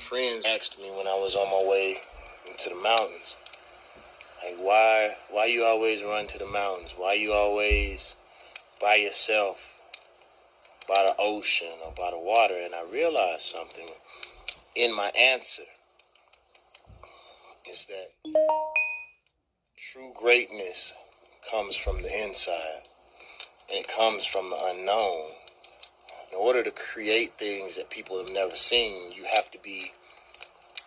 friends asked me when I was on my way into the mountains, like, why you always run to the mountains? Why you always by yourself, by the ocean or by the water? And I realized something in my answer is that true greatness comes from the inside, and it comes from the unknown. In order to create things that people have never seen, you have to be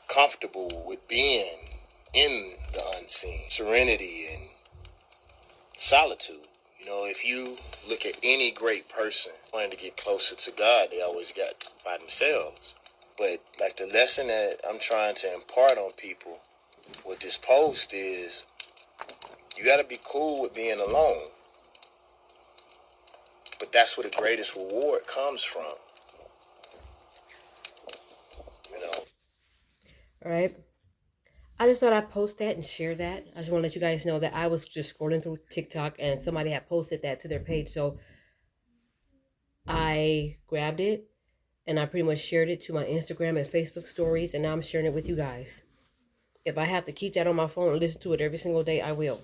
comfortable with being in the unseen, serenity and solitude. You know, if you look at any great person wanting to get closer to God, they always got by themselves. But like the lesson that I'm trying to impart on people with this post is you got to be cool with being alone. But that's where the greatest reward comes from. You know. All right. I just thought I'd post that and share that. I just want to let you guys know that I was just scrolling through TikTok and somebody had posted that to their page. So I grabbed it and I pretty much shared it to my Instagram and Facebook stories. And now I'm sharing it with you guys. If I have to keep that on my phone and listen to it every single day, I will.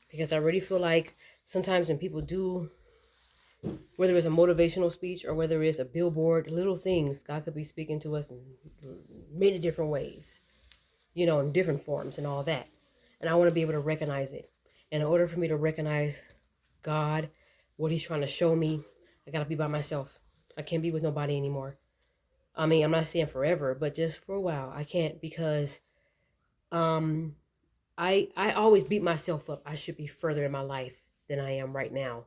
Because I really feel like sometimes when people do, whether it's a motivational speech or whether it's a billboard, little things, God could be speaking to us in many different ways, you know, in different forms and all that. And I want to be able to recognize it. And in order for me to recognize God, what he's trying to show me, I got to be by myself. I can't be with nobody anymore. I mean, I'm not saying forever, but just for a while. I can't because I always beat myself up. I should be further in my life than I am right now.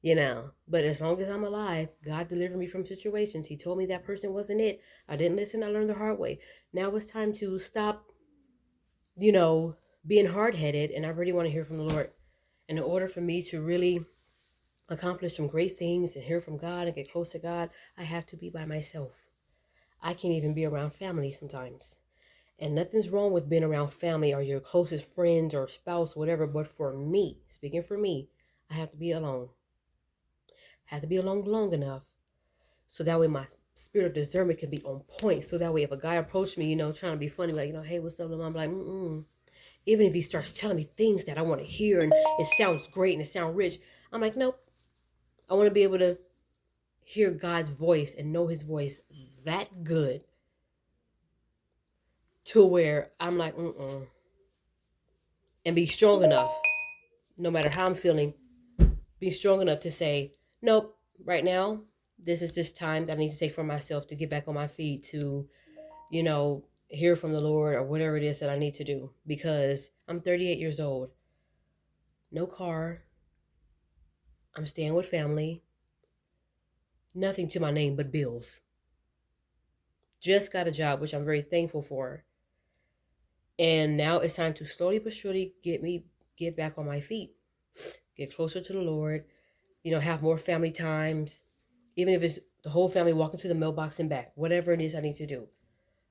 You know, but as long as I'm alive, God delivered me from situations. He told me that person wasn't it. I didn't listen. I learned the hard way. Now it's time to stop, you know, being hard-headed, and I really want to hear from the Lord. And in order for me to really accomplish some great things and hear from God and get close to God, I have to be by myself. I can't even be around family sometimes. And nothing's wrong with being around family or your closest friends or spouse, whatever. But for me, speaking for me, I have to be alone. I have to be alone long enough so that way my spirit of discernment can be on point. So that way if a guy approached me, you know, trying to be funny, like, you know, hey, what's up? And I'm like, even if he starts telling me things that I want to hear and it sounds great and it sounds rich, I'm like, nope. I want to be able to hear God's voice and know his voice that good to where I'm like, and be strong enough, no matter how I'm feeling, be strong enough to say, nope, right now, this is this time that I need to take for myself to get back on my feet to, you know, hear from the Lord or whatever it is that I need to do. Because I'm 38 years old, no car, I'm staying with family, nothing to my name but bills. Just got a job, which I'm very thankful for. And now it's time to slowly but surely get back on my feet, get closer to the Lord, you know, have more family times, even if it's the whole family walking to the mailbox and back, whatever it is I need to do.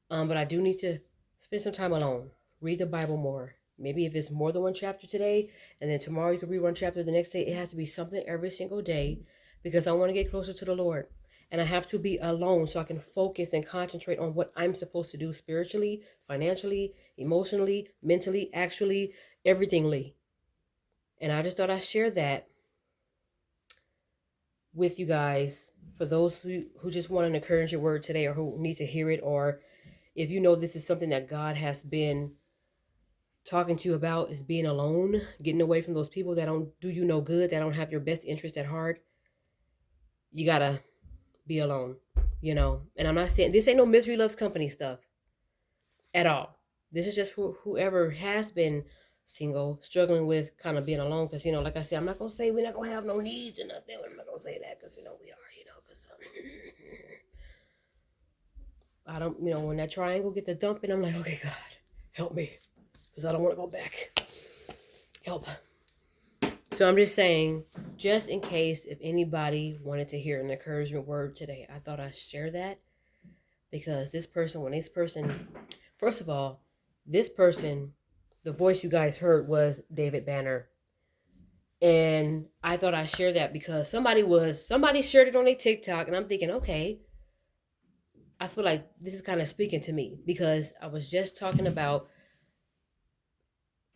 But I do need to spend some time alone, read the Bible more. Maybe if it's more than one chapter today, and then tomorrow you can read one chapter the next day, it has to be something every single day because I want to get closer to the Lord. And I have to be alone so I can focus and concentrate on what I'm supposed to do spiritually, financially, emotionally, mentally, actually, everythingly. And I just thought I'd share that with you guys for those who just want an encouraging word today or who need to hear it, or if you know this is something that God has been talking to you about, is being alone, getting away from those people that don't do you no good, that don't have your best interest at heart. You gotta be alone, you know. And I'm not saying this ain't no misery loves company stuff at all. This is just for whoever has been single, struggling with kind of being alone. Because, you know, like I said, I'm not going to say we're not going to have no needs or nothing. I'm not going to say that because, you know, we are, you know, because I don't, you know, when that triangle get the dumping, I'm like, okay, God, help me. Because I don't want to go back. Help. So I'm just saying, just in case if anybody wanted to hear an encouragement word today, I thought I'd share that. Because first of all, this person, the voice you guys heard was David Banner. And I thought I'd share that because somebody shared it on their TikTok, and I'm thinking, okay, I feel like this is kind of speaking to me because I was just talking about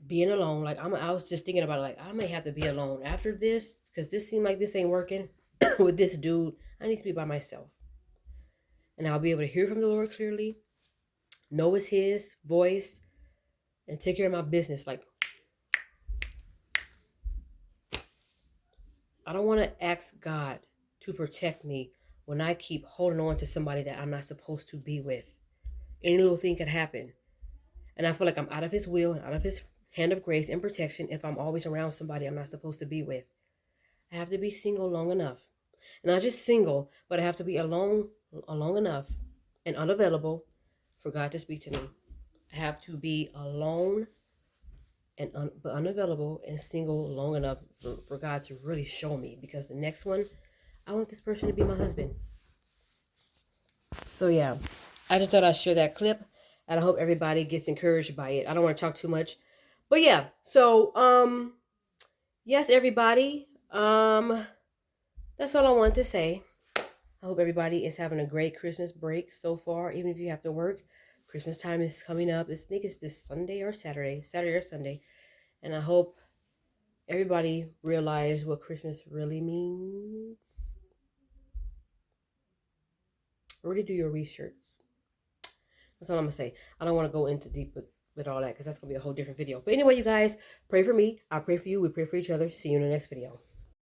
being alone. Like I was just thinking about it, like I may have to be alone after this because this seemed like this ain't working with this dude. I need to be by myself, and I'll be able to hear from the Lord clearly, know it's His voice, and take care of my business. Like I don't want to ask God to protect me when I keep holding on to somebody that I'm not supposed to be with. Any little thing could happen, and I feel like I'm out of His will and out of His hand of grace and protection if I'm always around somebody I'm not supposed to be with. I have to be single long enough. And not just single, but I have to be alone long enough and unavailable for God to speak to me. I have to be alone and but unavailable and single long enough for God to really show me. Because the next one, I want this person to be my husband. So yeah, I just thought I'd share that clip, and I hope everybody gets encouraged by it. I don't want to talk too much, but yeah. So yes, everybody. That's all I want to say. I hope everybody is having a great Christmas break so far, even if you have to work. Christmas time is coming up. I think it's this Sunday or Saturday or Sunday. And I hope everybody realize what Christmas really means. Really do your research. That's all I'm going to say. I don't want to go into deep with all that because that's going to be a whole different video. But anyway, you guys, pray for me. I pray for you. We pray for each other. See you in the next video.